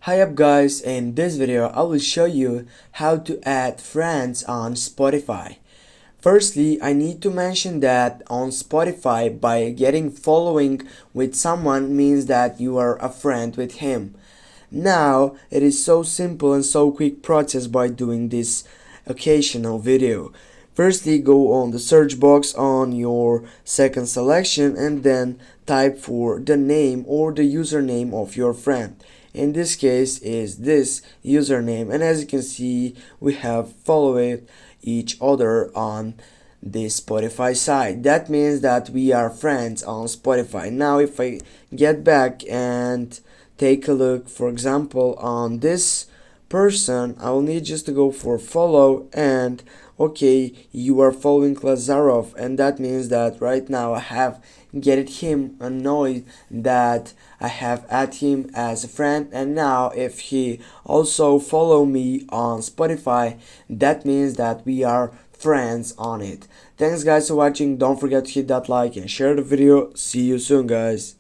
Hi up guys, in this video I will show you how to add friends on Spotify. Firstly, I need to mention that on Spotify, by getting following with someone means that you are a friend with him. Now it is so simple and so quick process by doing this occasional video. Firstly, go on the search box on your second selection and then type for the name or the username of your friend. In this case is this username, and as you can see we have followed each other on the Spotify site. That means that we are friends on Spotify. Now if I get back and take a look, for example, on this person, I will need just to go for follow, and okay, you are following Lazarov, and that means that right now I have get him annoyed that I have add him as a friend, and now if he also follow me on Spotify, that means that we are friends on it. Thanks guys for watching. Don't forget to hit that like and share the video. See you soon guys.